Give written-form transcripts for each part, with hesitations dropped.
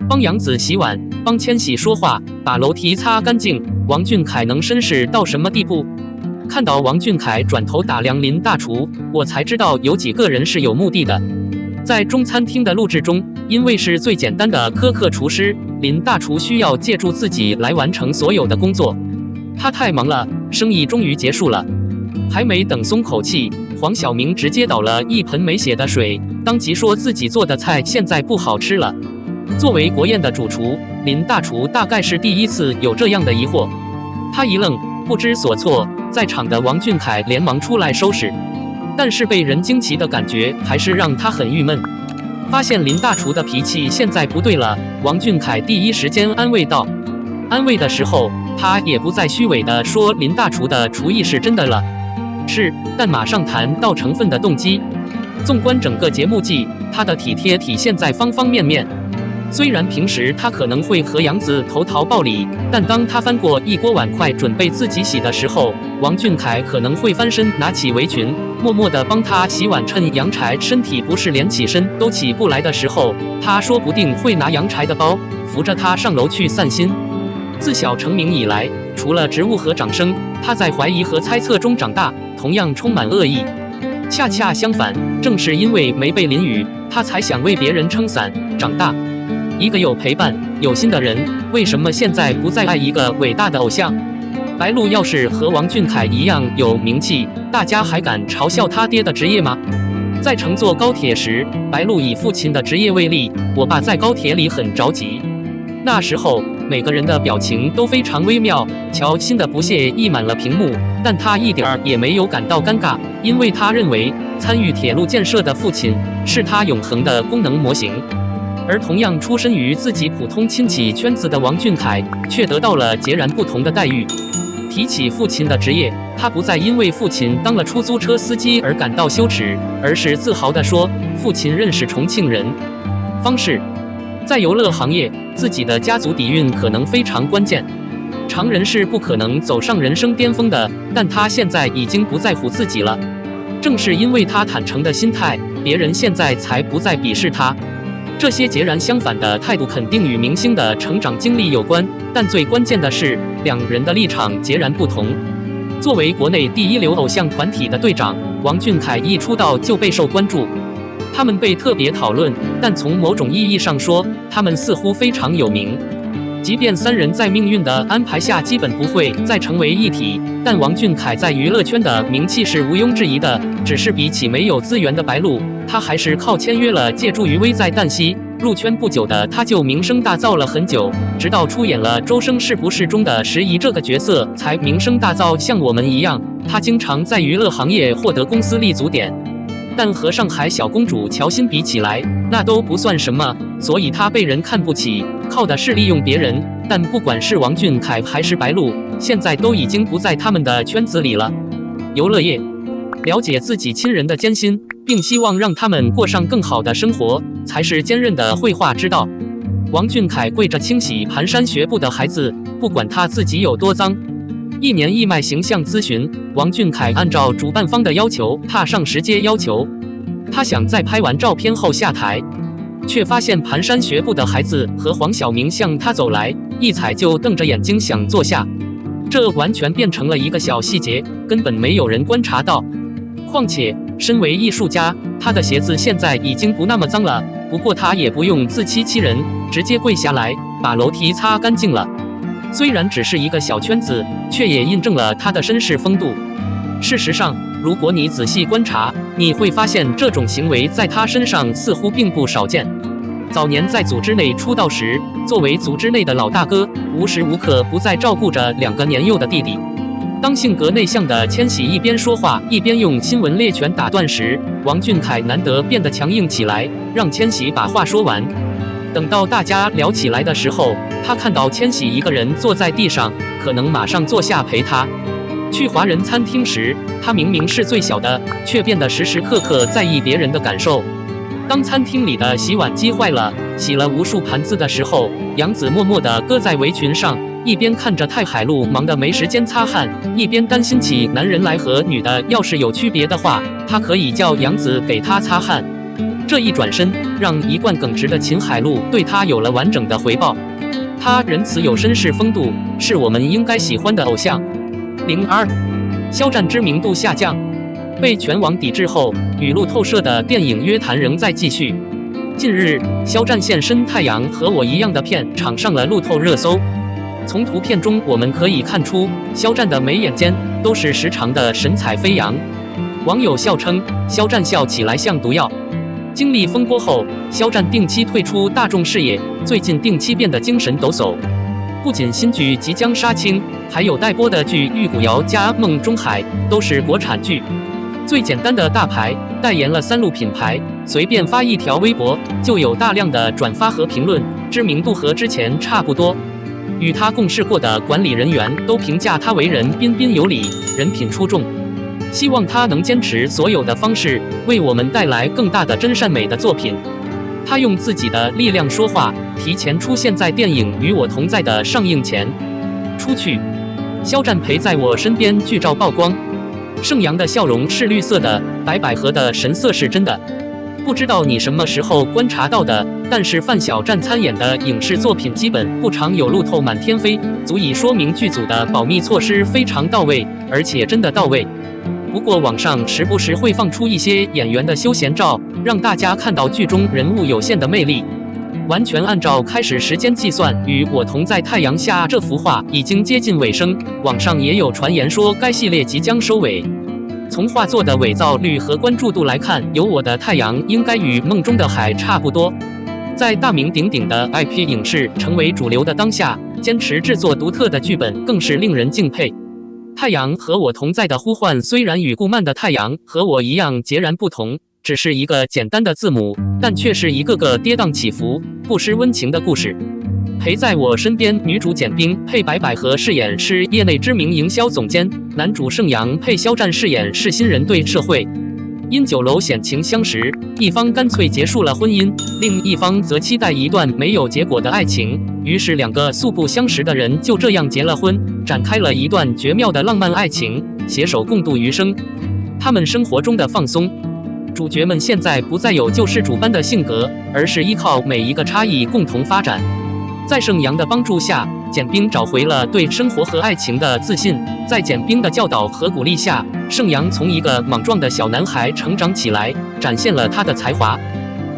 帮杨子洗碗，帮千玺说话，把楼梯擦干净。王俊凯能绅士到什么地步？看到王俊凯转头打量林大厨，我才知道有几个人是有目的的。在中餐厅的录制中，因为是最简单的苛刻厨师，林大厨需要借助自己来完成所有的工作。他太忙了，生意终于结束了，还没等松口气，黄晓明直接倒了一盆没血的水，当即说自己做的菜现在不好吃了。作为国宴的主厨，林大厨大概是第一次有这样的疑惑。他一愣，不知所措，在场的王俊凯连忙出来收拾，但是被人惊奇的感觉还是让他很郁闷。发现林大厨的脾气现在不对了，王俊凯第一时间安慰道。安慰的时候，他也不再虚伪地说林大厨的厨艺是真的了，是，但马上谈到成分的动机。纵观整个节目季，他的体贴体现在方方面面。虽然平时他可能会和杨子投桃报李，但当他翻过一锅碗筷准备自己洗的时候，王俊凯可能会翻身拿起围裙，默默地帮他洗碗。趁杨柴身体不适连起身都起不来的时候，他说不定会拿杨柴的包扶着他上楼去散心。自小成名以来，除了植物和掌声，他在怀疑和猜测中长大，同样充满恶意。恰恰相反，正是因为没被淋雨，他才想为别人撑伞长大。一个有陪伴、有心的人，为什么现在不再爱一个伟大的偶像？白鹿要是和王俊凯一样有名气，大家还敢嘲笑他爹的职业吗？在乘坐高铁时，白鹿以父亲的职业为例，我爸在高铁里很着急。那时候每个人的表情都非常微妙，乔欣的不屑溢满了屏幕，但他一点儿也没有感到尴尬，因为他认为参与铁路建设的父亲是他永恒的功能模型。而同样出身于自己普通亲戚圈子的王俊凯，却得到了截然不同的待遇。提起父亲的职业，他不再因为父亲当了出租车司机而感到羞耻，而是自豪地说，父亲认识重庆人。方式，在游乐行业，自己的家族底蕴可能非常关键。常人是不可能走上人生巅峰的，但他现在已经不在乎自己了。正是因为他坦诚的心态，别人现在才不再鄙视他。这些截然相反的态度肯定与明星的成长经历有关，但最关键的是，两人的立场截然不同。作为国内第一流偶像团体的队长，王俊凯一出道就备受关注，他们被特别讨论，但从某种意义上说，他们似乎非常有名。即便三人在命运的安排下基本不会再成为一体，但王俊凯在娱乐圈的名气是毋庸置疑的，只是比起没有资源的白鹿，他还是靠签约了借助于危在旦夕。入圈不久的他就名声大噪了很久，直到出演了《周生是不是》中的石仪这个角色才名声大噪。像我们一样，他经常在娱乐行业获得公司立足点，但和上海小公主乔欣比起来，那都不算什么，所以他被人看不起，靠的是利用别人。但不管是王俊凯还是白鹿，现在都已经不在他们的圈子里了。游乐业，了解自己亲人的艰辛，并希望让他们过上更好的生活，才是坚韧的绘画之道。王俊凯跪着清洗蹒跚学步的孩子，不管他自己有多脏。1年义卖形象咨询，王俊凯按照主办方的要求踏上石阶要求，他想在拍完照片后下台，却发现蹒跚学步的孩子和黄晓明向他走来，一踩就瞪着眼睛想坐下，这完全变成了一个小细节，根本没有人观察到。况且身为艺术家，他的鞋子现在已经不那么脏了，不过他也不用自欺欺人，直接跪下来把楼梯擦干净了。虽然只是一个小圈子，却也印证了他的绅士风度。事实上，如果你仔细观察，你会发现这种行为在他身上似乎并不少见。早年在组织内出道时，作为组织内的老大哥，无时无刻不在照顾着2个年幼的弟弟。当性格内向的千玺一边说话一边用新闻猎犬打断时，王俊凯难得变得强硬起来，让千玺把话说完。等到大家聊起来的时候，他看到千玺一个人坐在地上，可能马上坐下陪他。去华人餐厅时，他明明是最小的，却变得时时刻刻在意别人的感受。当餐厅里的洗碗机坏了，洗了无数盘子的时候，杨子默默地搁在围裙上，一边看着泰海路忙得没时间擦汗，一边担心起男人来和女的要是有区别的话，他可以叫杨子给他擦汗。这一转身，让一贯耿直的秦海璐对他有了完整的回报。他仁慈有绅士风度，是我们应该喜欢的偶像。02，肖战知名度下降，被全网抵制后，与路透社的电影约谈仍在继续。近日，肖战现身《太阳和我一样》的片场上了路透热搜。从图片中我们可以看出，肖战的眉眼间都是时常的神采飞扬。网友笑称，肖战笑起来像毒药。经历风波后，肖战定期退出大众视野，最近定期变得精神抖擞。不仅新剧即将杀青，还有待播的剧《玉骨遥》加《梦中海》都是国产剧。最简单的大牌代言了3路品牌，随便发一条微博就有大量的转发和评论，知名度和之前差不多。与他共事过的管理人员都评价他为人彬彬有礼，人品出众。希望他能坚持所有的方式，为我们带来更大的真善美的作品。他用自己的力量说话，提前出现在电影《与我同在》的上映前。出去，肖战陪在我身边剧照曝光，盛阳的笑容是绿色的，白百合的神色是真的。不知道你什么时候观察到的，但是范晓战参演的影视作品基本不常有路透满天飞，足以说明剧组的保密措施非常到位，而且真的到位。不过网上时不时会放出一些演员的休闲照，让大家看到剧中人物有限的魅力。完全按照开始时间计算，《与我同在太阳下》这幅画已经接近尾声，网上也有传言说该系列即将收尾。从画作的伪造率和关注度来看，有我的太阳应该与梦中的海差不多。在大名鼎鼎的 IP 影视成为主流的当下，坚持制作独特的剧本更是令人敬佩。太阳和我同在的呼唤虽然与顾漫的太阳和我一样截然不同，只是一个简单的字母，但却是一个个跌宕起伏、不失温情的故事。陪在我身边女主简冰配白百合饰演是业内知名营销总监，男主盛阳配肖战饰演是新人对社会。因酒楼险情相识，一方干脆结束了婚姻，另一方则期待一段没有结果的爱情，于是2个素不相识的人就这样结了婚，展开了一段绝妙的浪漫爱情，携手共度余生。他们生活中的放松，主角们现在不再有救世主般的性格，而是依靠每一个差异共同发展。在盛阳的帮助下，简冰找回了对生活和爱情的自信。在简冰的教导和鼓励下，盛阳从一个莽撞的小男孩成长起来，展现了他的才华。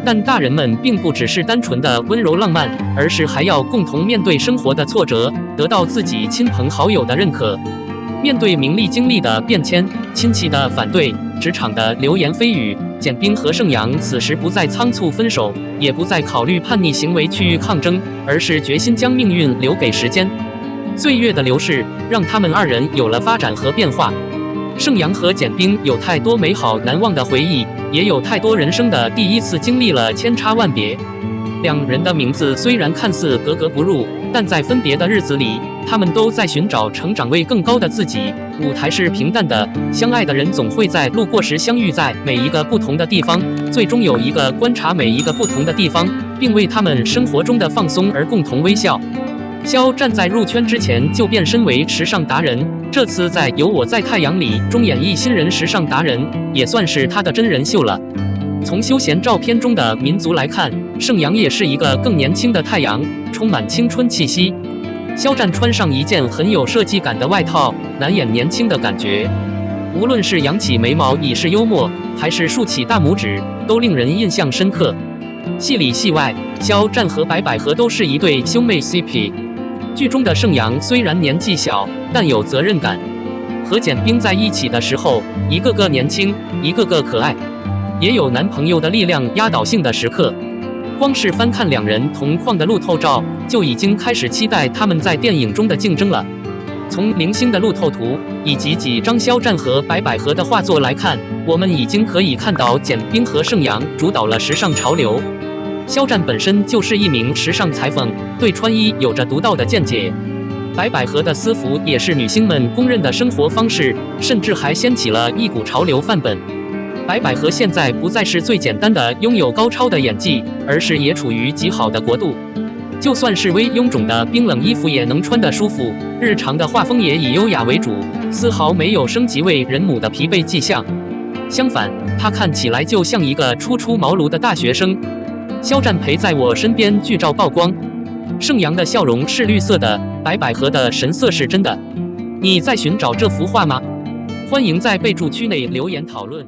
但大人们并不只是单纯的温柔浪漫，而是还要共同面对生活的挫折，得到自己亲朋好友的认可。面对名利经历的变迁、亲戚的反对、职场的流言蜚语，简冰和盛阳此时不再仓促分手，也不再考虑叛逆行为去抗争，而是决心将命运留给时间。岁月的流逝让他们2人有了发展和变化。盛阳和简冰有太多美好难忘的回忆，也有太多人生的第一次经历了千差万别。2人的名字虽然看似格格不入，但在分别的日子里，他们都在寻找成长为更高的自己。舞台是平淡的，相爱的人总会在路过时相遇在每一个不同的地方，最终有一个观察每一个不同的地方，并为他们生活中的放松而共同微笑。肖战在入圈之前就变身为时尚达人，这次在《有我在太阳》里中演绎新人时尚达人，也算是他的真人秀了。从休闲照片中的民族来看，盛阳也是一个更年轻的太阳，充满青春气息。肖战穿上一件很有设计感的外套，难掩年轻的感觉。无论是扬起眉毛以示幽默，还是竖起大拇指，都令人印象深刻。戏里戏外，肖战和白百合都是一对兄妹 CP。剧中的盛阳虽然年纪小，但有责任感。和简冰在一起的时候，一个个年轻，一个个可爱，也有男朋友的力量压倒性的时刻。光是翻看2人同框的路透照，就已经开始期待他们在电影中的竞争了。从零星的路透图以及几张肖战和白百合的画作来看，我们已经可以看到简冰和盛阳主导了时尚潮流。肖战本身就是一名时尚裁缝，对穿衣有着独到的见解。白百合的私服也是女星们公认的生活方式，甚至还掀起了一股潮流范本。白百合现在不再是最简单的拥有高超的演技，而是也处于极好的国度。就算是微臃肿的冰冷衣服也能穿得舒服，日常的画风也以优雅为主，丝毫没有升级为人母的疲惫迹象。相反，他看起来就像一个初出茅庐的大学生。肖战陪在我身边，剧照曝光。盛阳的笑容是绿色的，白百合的神色是真的。你在寻找这幅画吗？欢迎在备注区内留言讨论。